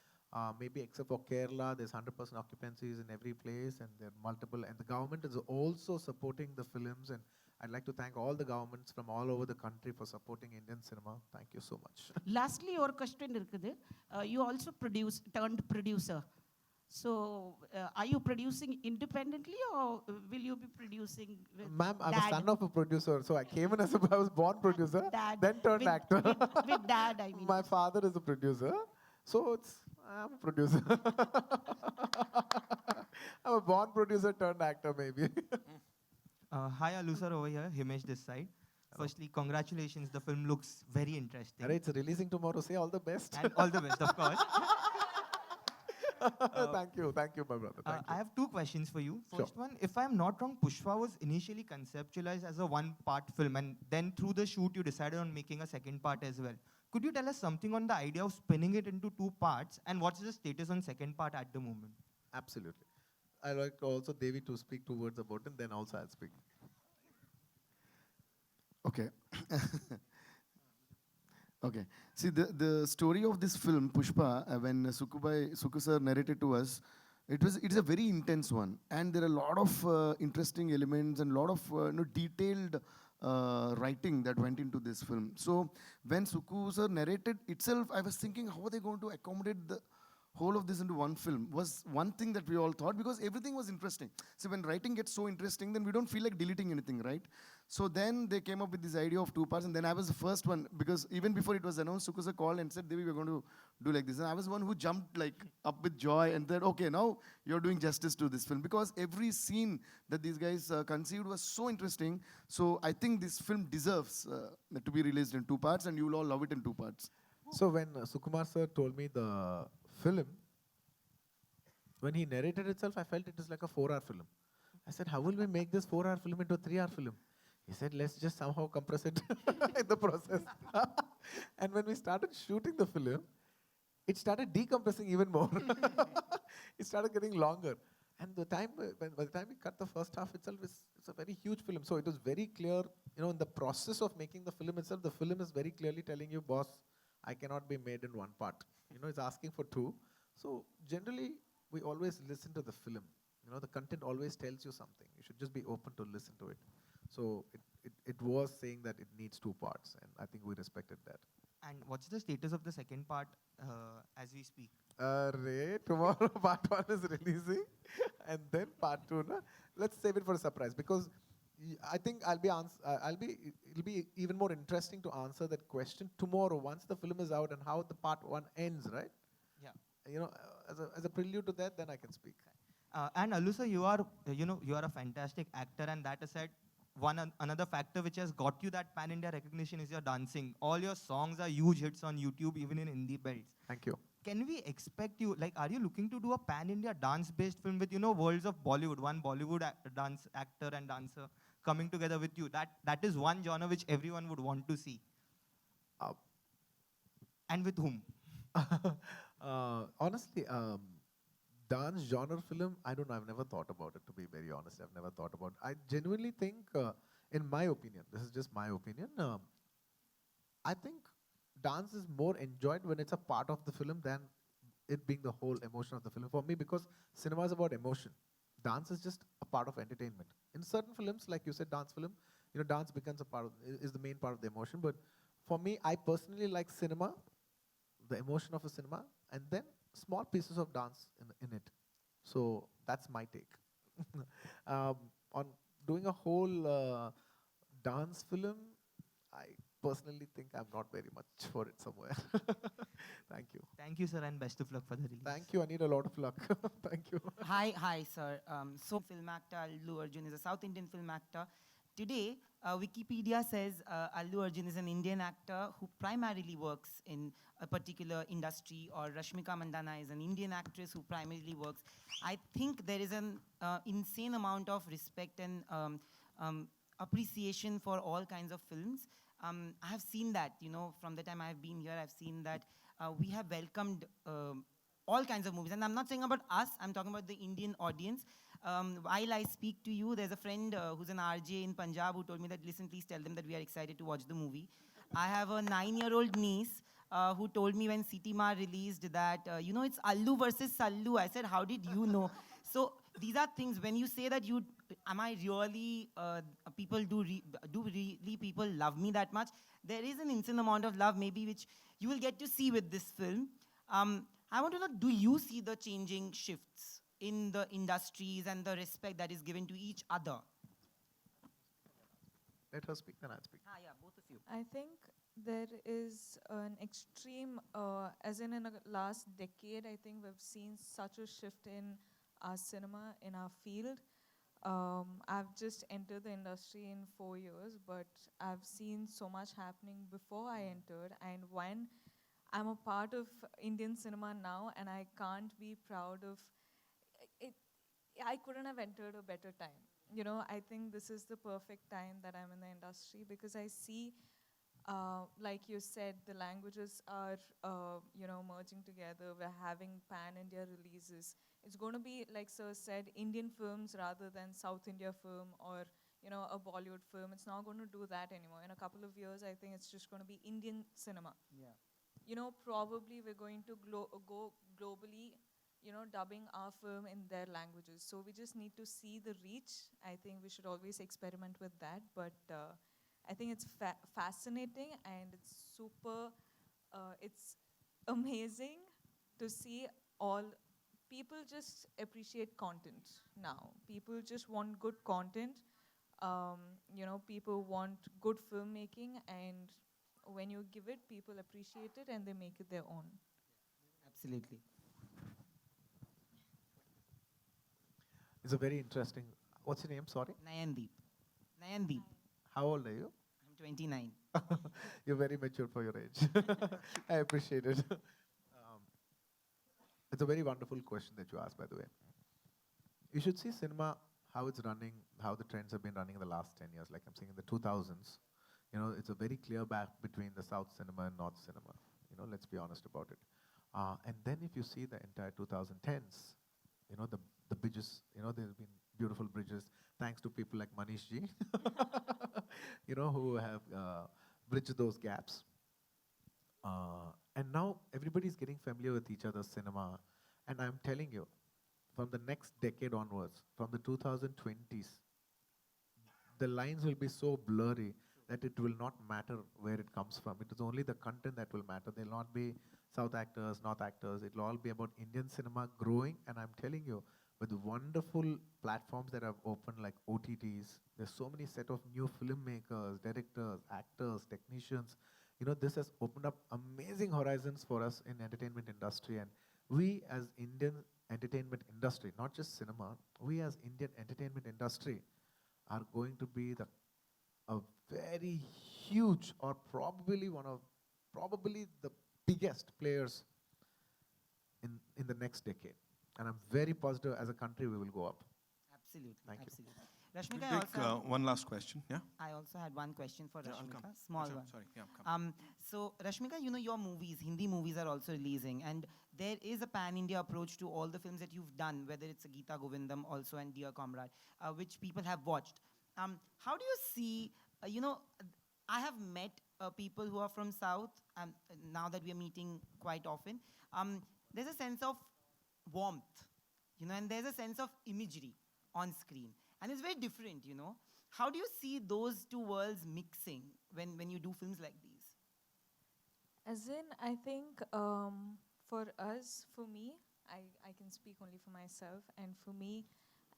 Maybe except for Kerala, there's 100% occupancies in every place, and there are multiple. And the government is also supporting the films. And I'd like to thank all the governments from all over the country for supporting Indian cinema. Thank you so much. Lastly, ஒரு question இருக்குது. You also turned producer. So, are you producing independently or will you be producing with Ma'am, I'm dad? a son of a producer, so I came in as a, I was born producer, Dad, then turned with- actor. with dad, I mean. My father is a producer, so I'm a producer. I'm a born producer turned actor, maybe. Hi, Alu sir, over here, Himesh this side. Firstly, congratulations, the film looks very interesting. Alright, it's releasing tomorrow. Say all the best. And all the best, of course. Thank you, my brother. Thank you. I have two questions for you. Sure. First one, if I'm not wrong, Pushpa was initially conceptualized as a one-part film, and then through the shoot, you decided on making a second part as well. Could you tell us something on the idea of spinning it into two parts, and what's the status on second part at the moment? Absolutely. I like also Devi to speak 2 words about it, then also I'll speak. Okay. Okay. See, the story of this film, Pushpa, when Suku sir narrated to us, it is a very intense one. And there are a lot of interesting elements and a lot of detailed writing that went into this film. So when Suku sir narrated itself, I was thinking, how are they going to accommodate the whole of this into one film was one thing that we all thought, because everything was interesting. So when writing gets so interesting, then we don't feel like deleting anything, right? So then they came up with this idea of 2 parts, and then I was the first one, because even before it was announced, Suku sir called and said, Devi, we're going to do like this. And I was the one who jumped like up with joy and said, okay, now you're doing justice to this film, because every scene that these guys conceived was so interesting. So I think this film deserves to be released in 2 parts, and you will all love it in 2 parts. So when Sukumar sir told me the film, when he narrated itself, I felt it is like a 4-hour film. I said, how will we make this 4-hour film into a 3-hour film? He said, let's just somehow compress it in the process. And when we started shooting the film, it started decompressing even more. It started getting longer. And by the time we cut the first half itself, it's a very huge film. So it was very clear, in the process of making the film itself, the film is very clearly telling you, boss, I cannot be made in 1 part. It's asking for 2. So generally, we always listen to the film. The content always tells you something. You should just be open to listen to it. So it was saying that it needs 2 parts, and I think we respected that. And what's the status of the second part as we speak? Tomorrow part 1 is releasing, and then part 2. Let's save it for a surprise, because I think it'll be even more interesting to answer that question tomorrow once the film is out and how the part 1 ends, right? Yeah. As a prelude to that, then I can speak. And Alu sir, you are a fantastic actor, and that aside, another factor which has got you that pan-India recognition is your dancing. All your songs are huge hits on YouTube, even in Hindi belts. Thank you. Can we expect you, are you looking to do a pan-India dance-based film with, worlds of Bollywood, one Bollywood dance actor and dancer coming together with you? That is one genre which everyone would want to see. And with whom? Honestly, dance genre film, I don't know. I've never thought about it, to be very honest. I've never thought about it. I genuinely think, in my opinion, this is just my opinion, I think dance is more enjoyed when it's a part of the film than it being the whole emotion of the film. For me, because cinema is about emotion. Dance is just a part of entertainment. In certain films, like you said, dance film, dance becomes is the main part of the emotion. But for me, I personally like cinema, the emotion of a cinema, and then small pieces of dance in it. So that's my take. On doing a whole dance film, I personally think I'm not very much for it somewhere. Thank you. Thank you, sir, and best of luck for the release. Thank you. I need a lot of luck. Thank you. Hi, sir. So, film actor Allu Arjun is a South Indian film actor. Today, Wikipedia says Allu Arjun is an Indian actor who primarily works in a particular industry, or Rashmika Mandana is an Indian actress who primarily works. I think there is an insane amount of respect and appreciation for all kinds of films. I have seen that, from the time I've been here, I've seen that we have welcomed all kinds of movies. And I'm not saying about us, I'm talking about the Indian audience. While I speak to you, there's a friend who's an RJ in Punjab who told me that, listen, please tell them that we are excited to watch the movie. I have a 9-year-old niece who told me when Siti Ma released that, it's Allu versus Sallu. I said, how did you know? So these are things, when you say that am I really, do really people love me that much? There is an insane amount of love maybe which you will get to see with this film. I want to know, do you see the changing shifts in the industries and the respect that is given to each other? Let her speak, then I'll speak. Yeah, both of you. I think there is an extreme, as in the last decade, I think we've seen such a shift in our cinema, in our field. I've just entered the industry in 4 years, but I've seen so much happening before I entered. And when I'm a part of Indian cinema now, and I can't be proud of it. I couldn't have entered a better time. I think this is the perfect time that I'm in the industry because I see, like you said, the languages are, merging together. We're having pan-India releases. It's going to be, like Sir said, Indian films rather than South India film or, a Bollywood film. It's not going to do that anymore. In a couple of years, I think it's just going to be Indian cinema. Yeah. Probably we're going to go globally, dubbing our film in their languages. So we just need to see the reach. I think we should always experiment with that. But I think it's fascinating and it's super, it's amazing to see all, people just appreciate content now. People just want good content. People want good filmmaking, and when you give it, people appreciate it and they make it their own. Absolutely. It's a very interesting. What's your name? Sorry. Nayandeep. Nayandeep. How old are you? I'm 29. You're very mature for your age. I appreciate it. It's a very wonderful question that you asked, by the way. You should see cinema, how it's running, how the trends have been running in the last 10 years. Like I'm saying in the 2000s, it's a very clear gap between the South cinema and North cinema. Let's be honest about it. And then if you see the entire 2010s, the bridges, there have been beautiful bridges, thanks to people like Manish ji, who have bridged those gaps. And now everybody's getting familiar with each other's cinema. And I'm telling you, from the next decade onwards, from the 2020s, the lines will be so blurry that it will not matter where it comes from. It is only the content that will matter. There will not be South actors, North actors. It will all be about Indian cinema growing. And I'm telling you, with the wonderful platforms that have opened like OTTs, there's so many set of new filmmakers, directors, actors, technicians. This has opened up amazing horizons for us in entertainment industry. And we as Indian entertainment industry, not just cinema, we as Indian entertainment industry are going to be a very huge, or probably the biggest players in the next decade. And I'm very positive as a country we will go up. Absolutely. Thank you. Absolutely. Rashmika, We'll take one last question. Yeah? I also had one question for Yeah, I'll Rashmika, come. small Sure, one. sorry, yeah, come. So Rashmika, your movies, Hindi movies are also releasing, and there is a pan-India approach to all the films that you've done, whether it's Geeta Govindam also and Dear Comrade, which people have watched. How do you see, I have met people who are from South, now that we are meeting quite often. There's a sense of warmth, and there's a sense of imagery on screen. And it's very different, How do you see those two worlds mixing when you do films like these? As in, I think for us, for me, I can speak only for myself, and for me,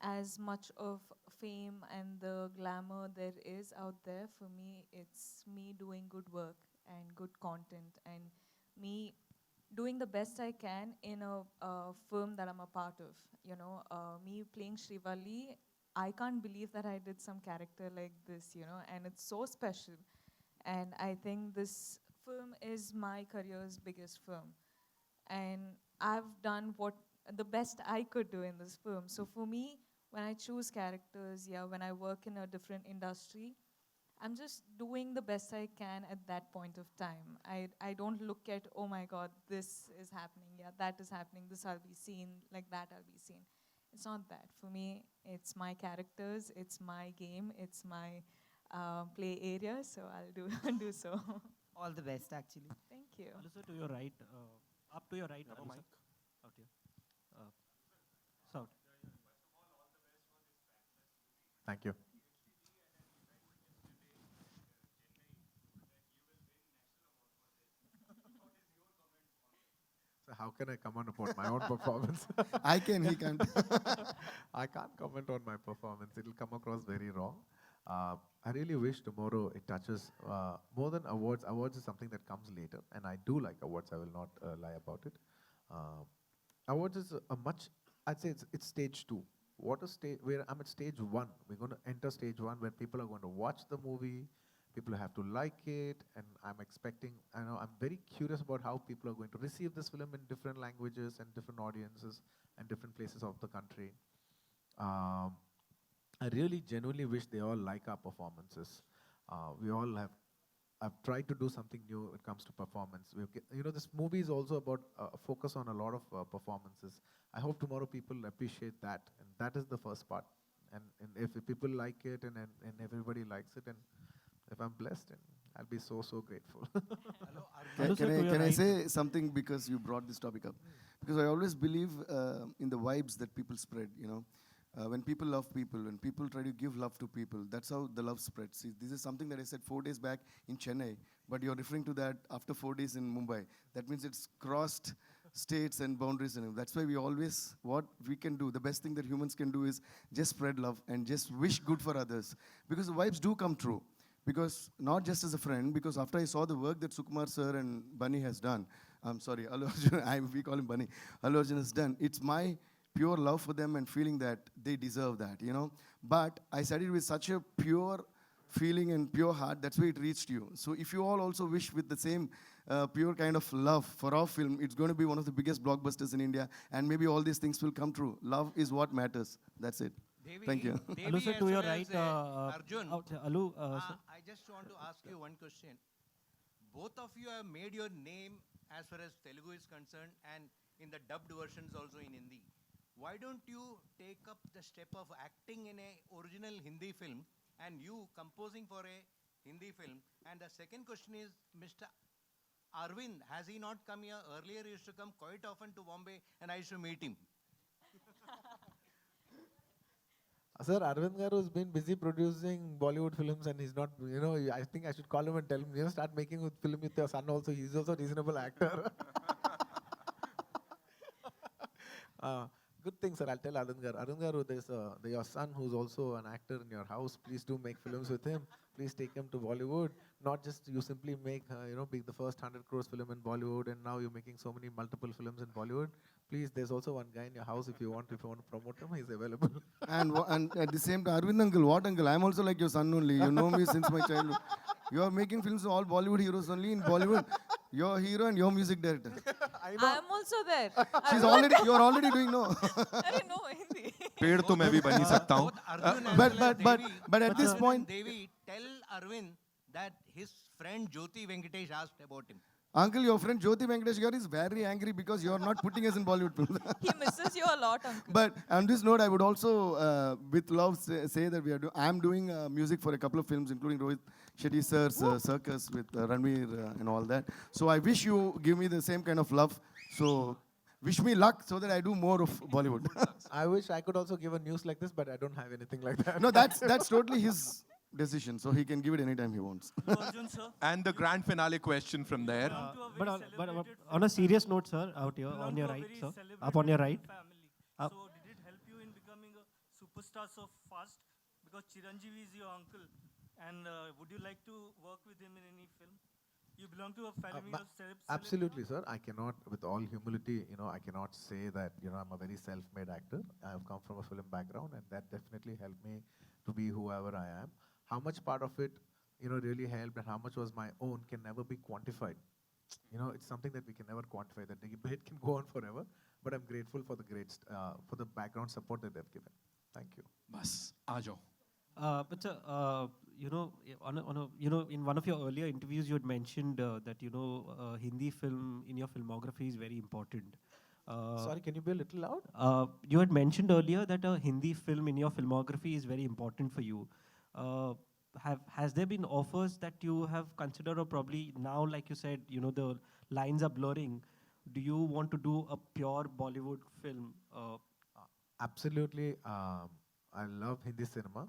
as much of fame and the glamour there is out there, for me, it's me doing good work and good content and me doing the best I can in a film that I'm a part of. Me playing Srivalli, I can't believe that I did some character like this, and it's so special. And I think this film is my career's biggest film. And I've done the best I could do in this film. So for me, when I choose characters, when I work in a different industry, I'm just doing the best I can at that point of time. I don't look at, oh my God, this is happening, yeah, that is happening, this I'll be seen, like that I'll be seen. It's not that. For me, it's my characters, it's my game, it's my play area, so I'll do, do so. All the best, actually. Thank you. Also to your right, up to your right. Alu sir. Out here. South. Thank you. So how can I comment upon my own performance? I can, he can't. I can't comment on my performance. It'll come across very wrong. I really wish tomorrow it touches more than awards. Awards is something that comes later, and I do like awards. I will not lie about it. Awards is a much, I'd say it's stage 2. What a stage, where I'm at stage 1. We're going to enter stage 1 where people are going to watch the movie, people have to like it, and I'm expecting, I'm very curious about how people are going to receive this film in different languages and different audiences and different places of the country. I really genuinely wish they all like our performances. We all have, I've tried to do something new when it comes to performance. This movie is also about focus on a lot of performances. I hope tomorrow people appreciate that, and that is the first part. And if people like it and everybody likes it, and if I'm blessed, and I'll be so grateful. Can I say something because you brought this topic up? Because I always believe in the vibes that people spread, when people love people, when people try to give love to people, that's how the love spreads. See, this is something that I said 4 days back in Chennai, but you're referring to that after 4 days in Mumbai. That means it's crossed states and boundaries. And that's why we always, what we can do, the best thing that humans can do is just spread love and just wish good for others. Because the vibes do come true. Because not just as a friend, because after I saw the work that Sukumar sir and Bunny has done, I'm sorry, Allu Arjun, we call him Bunny, Allu Arjun has done, it's my pure love for them and feeling that they deserve that, But I said it with such a pure feeling and pure heart, that's why it reached you. So if you all also wish with the same pure kind of love for our film, it's going to be one of the biggest blockbusters in India, and maybe all these things will come true. Love is what matters. That's it. Thank you. Alu sir, to your right. Arjun, Alu, I just want to ask you one question. Both of you have made your name as far as Telugu is concerned, and in the dubbed versions also in Hindi. Why don't you take up the step of acting in a original Hindi film and you composing for a Hindi film? And the second question is, Mr. Arvind, has he not come here? Earlier he used to come quite often to Bombay and I used to meet him. Sir, Arvind Garu has been busy producing Bollywood films, and he's not, I think I should call him and tell him, start making a film with your son also. He's also a reasonable actor. Good thing, sir. I'll tell Arvind Garu. Arvind Garu, there's your son who's also an actor in your house. Please do make films with him. Please take him to Bollywood. Not just you simply make, be the first 100 crores film in Bollywood, and now you're making so many multiple films in Bollywood. Please, there's also one guy in your house if you want to promote him, he's available. And at the same time, Arvind uncle, what uncle? I'm also like your son only. You know me since my childhood. You are making films with all Bollywood heroes only in Bollywood. You're a hero and you're music director. I'm also there. You're already doing no. अरे no, Hindi. पेड़ तो मैं भी बन ही सकता हूँ. But at this point, Devi, tell Arvind that his friend Jyoti Venkatesh asked about him. Uncle, your friend Jyoti Venkatesh Garu is very angry because you're not putting us in Bollywood films. He misses you a lot, uncle. But on this note, I would also, with love, say that I'm doing music for a couple of films, including Rohit Shetty sir's Circus with Ranveer and all that. So I wish you give me the same kind of love. So wish me luck so that I do more of Bollywood. I wish I could also give a news like this, but I don't have anything like that. No, that's totally his decision, so he can give it anytime he wants. And the grand finale question from there. But on a serious note, sir, out here on your right, sir, up on your right. So did it help you in becoming a superstar so fast? Because Chiranjeevi is your uncle, and would you like to work with him in any film? You belong to a family of celebs. Absolutely, sir. I cannot, with all humility, I cannot say that, I'm a very self-made actor. I have come from a film background, and that definitely helped me to be whoever I am. How much part of it, really helped and how much was my own can never be quantified. It's something that we can never quantify. That debate can go on forever, but I'm grateful for for the background support that they've given. Thank you. Bas, aa jao. But in one of your earlier interviews, you had mentioned that Hindi film in your filmography is very important. Sorry, can you be a little loud? You had mentioned earlier that a Hindi film in your filmography is very important for you. Has there been offers that you have considered, or probably now, like you said, the lines are blurring? Do you want to do a pure Bollywood film? Absolutely. I love Hindi cinema.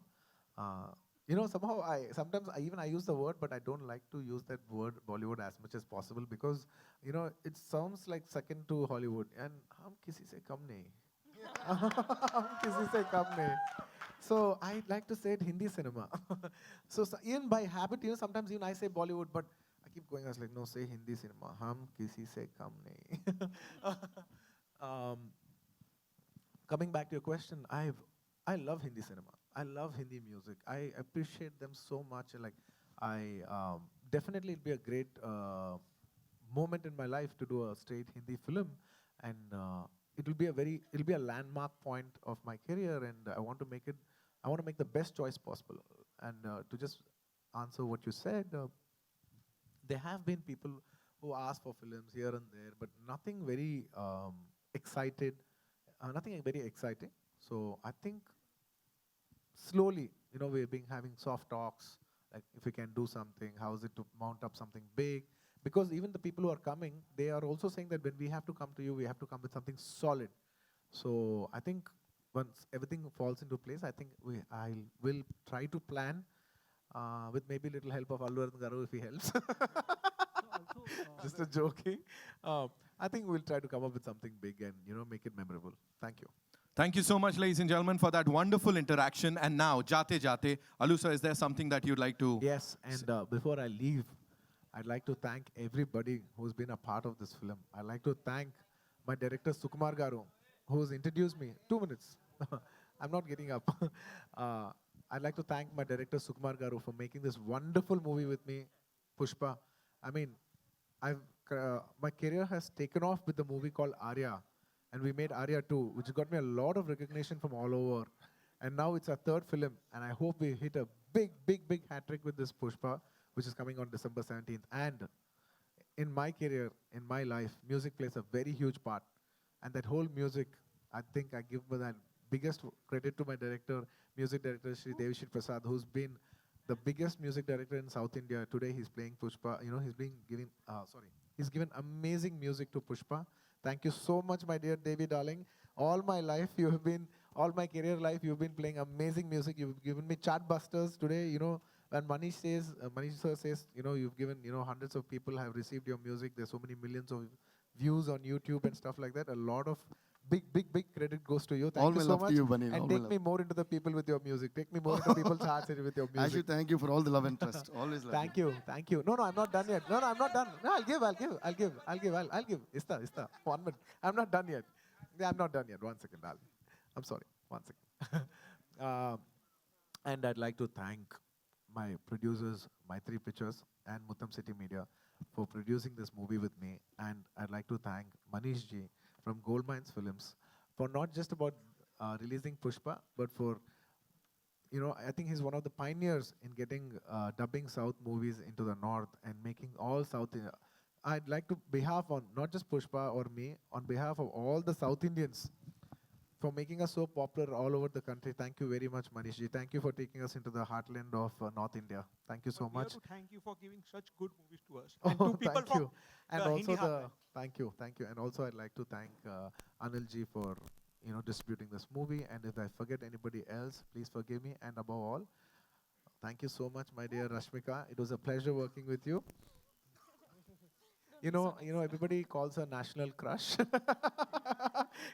Somehow sometimes I use the word, but I don't like to use that word Bollywood as much as possible because, it sounds like second to Hollywood. And hum kisi se kam nahi. Hum kisi se kam nahi. So I like to say it Hindi cinema. So even by habit, sometimes even I say Bollywood, but I keep going. I was like, no, say Hindi cinema. Hum kisi se kam nahi. Coming back to your question, I love Hindi cinema. I love Hindi music. I appreciate them so much. Like, definitely it'll be a great moment in my life to do a straight Hindi film, and it'll be a landmark point of my career, and I want to make the best choice possible. And to just answer what you said, there have been people who ask for films here and there, but nothing very exciting. So I think slowly, we've been having soft talks, like if we can do something, how is it to mount up something big? Because even the people who are coming, they are also saying that when we have to come to you, we have to come with something solid. So I think once everything falls into place, I think I will try to plan with maybe little help of Allu Arjun Garu if he helps. Just a joking. I think we'll try to come up with something big and make it memorable. Thank you. Thank you so much, ladies and gentlemen, for that wonderful interaction. And now, Jate Jate, Allu sir, is there something that you'd like to... Yes, and before I leave, I'd like to thank everybody who's been a part of this film. I'd like to thank my director, Sukumar Garu, who's introduced me. 2 minutes. I'm not getting up. I'd like to thank my director, Sukumar Garu, for making this wonderful movie with me, Pushpa. I mean, my career has taken off with the movie called Arya. And we made Arya 2, which got me a lot of recognition from all over. And now it's our third film, and I hope we hit a big, big, big hat-trick with this Pushpa, which is coming on December 17th. And in my career, in my life, music plays a very huge part. And that whole music, I think I give that biggest credit to my director, music director, Shri Devashri Prasad, who's been the biggest music director in South India. Today he's playing Pushpa. He's given amazing music to Pushpa. Thank you so much, my dear Devi darling. All my career life, you've been playing amazing music. You've given me chartbusters today. When Manish sir says, you've given, hundreds of people have received your music. There's so many millions of views on YouTube and stuff like that. A lot of big credit goes to you. Thank you so much. And take me more into the people with your music. Take me more into people's hearts with your music. Actually, thank you for all the love and trust. Always love Thank you. No, I'm not done yet. No, I'm not done. No, I'll give. Ista. 1 minute. I'm not done yet. Yeah, I'm not done yet. 1 second, darling. I'm sorry. 1 second. And I'd like to thank my producers, Maitri Pictures and Mutham City Media for producing this movie with me. And I'd like to thank Manish ji from Gold Mines Films for not just about releasing Pushpa, but for, I think he's one of the pioneers in getting dubbing South movies into the North and making all South India. I'd like to, on not just Pushpa or me, on behalf of all the South Indians, for making us so popular all over the country. Thank you very much, Manish ji. Thank you for taking us into the heartland of North India. Thank you so much. To thank you for giving such good movies to us. Oh, And to people thank you. And the also Hindi heartland. thank you. And also I'd like to thank Anil ji for distributing this movie. And if I forget anybody else, please forgive me. And above all, thank you so much, my dear Rashmika. It was a pleasure working with you. Everybody calls her national crush.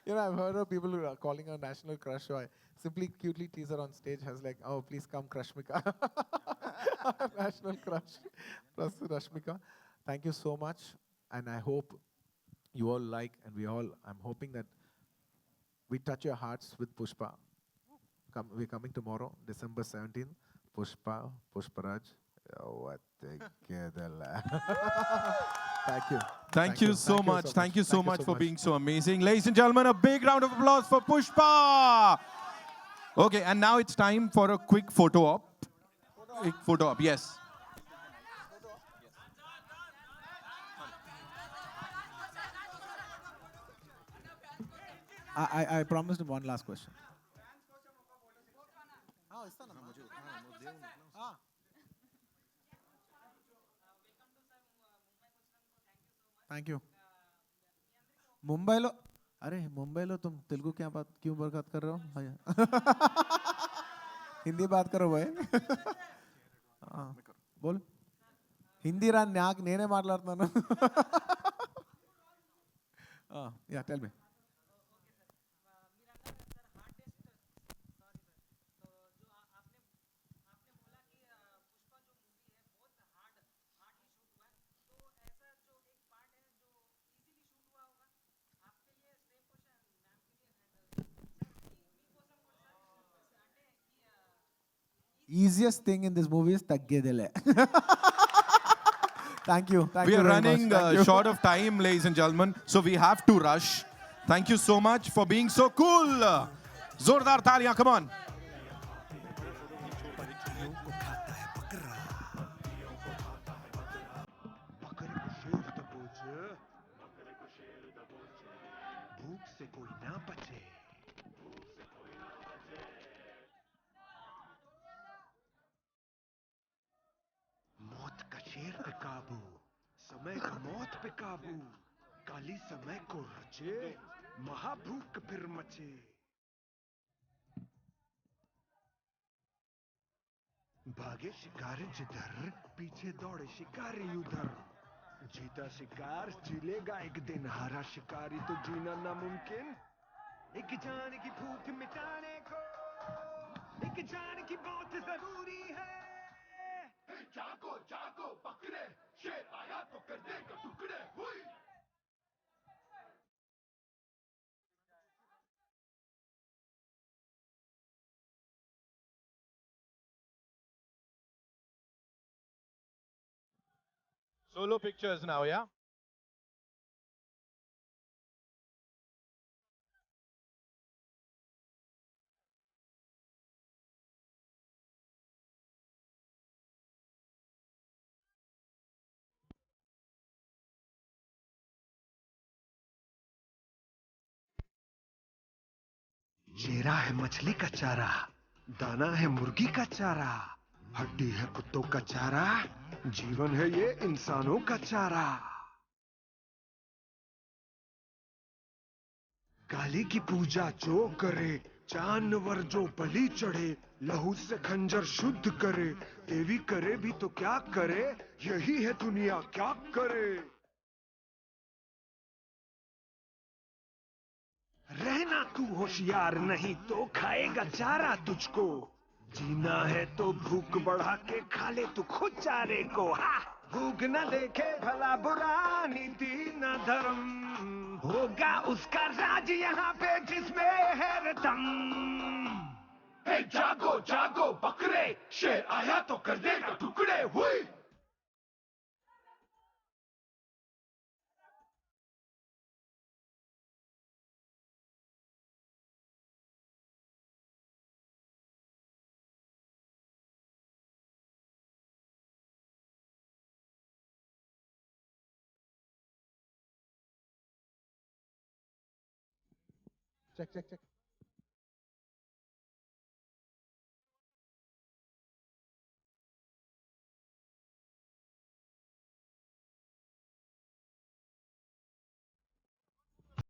I've heard of people who are calling her national crush. So I simply cutely tease her on stage. I was like, oh, please come, Crushmika. National crush. Plus Rashmika. Thank you so much. And I hope you all like, and I'm hoping that we touch your hearts with Pushpa. We're coming tomorrow, December 17th. Pushpa, Pushparaj. What Thank you. Thank you so much. Thank you so much for being so amazing. Ladies and gentlemen, a big round of applause for Pushpa. Okay, and now it's time for a quick photo op. एक photo up, yes. I promised him one last question. Thank you. मुंबईलो अरे मुंबईलो तुम तेलुगु क्यों बात कर रहे हो? हिंदी बात करो भाई. बोल. हिंदी రా నాకు నేనే మాట్లాడుతున్నాను. Yeah, tell me. Easiest thing in this movie is taggedele. Thank you. Thank We you are very running much. Thank you. short of time, ladies and gentlemen, so we have to rush. Thank you so much for being so cool. Zordar taliyan, come on. भूख से कोई ना बचे. मौत का शेर पे काबू, समय का मौत पे काबू, काली समय को रचे, महाभूख फिर मचे. भागे शिकारी जिधर, पीछे दौड़े शिकारी उधर. जीता शिकार जिलेगा एक दिन, हारा शिकारी तो जीना नामुमकिन. एक जान की भूख मिटाने को, एक जान की मौत जरूरी है. जागो जागो बकरे, शेर आया तो कर देगा टुकड़े. हुई. Solo pictures now, yeah? चेहरा है मछली का चारा, दाना है मुर्गी का चारा, हड्डी है कुत्तों का चारा, जीवन है ये इंसानों का चारा. काली की पूजा जो करे, जानवर जो बलि चढ़े, लहू से खंजर शुद्ध करे, देवी करे भी तो क्या करे, यही है दुनिया क्या करे. रहना तू होशियार नहीं तो खाएगा चारा तुझको. जीना है तो भूख बढ़ा के खा ले तू खुद चारे को. भूख न देखे भला बुरा, नीति न धर्म, होगा उसका राज यहाँ पे जिसमें है रतम. हे जागो जागो बकरे, शेर आया तो कर देगा टुकड़े. हुई. Check.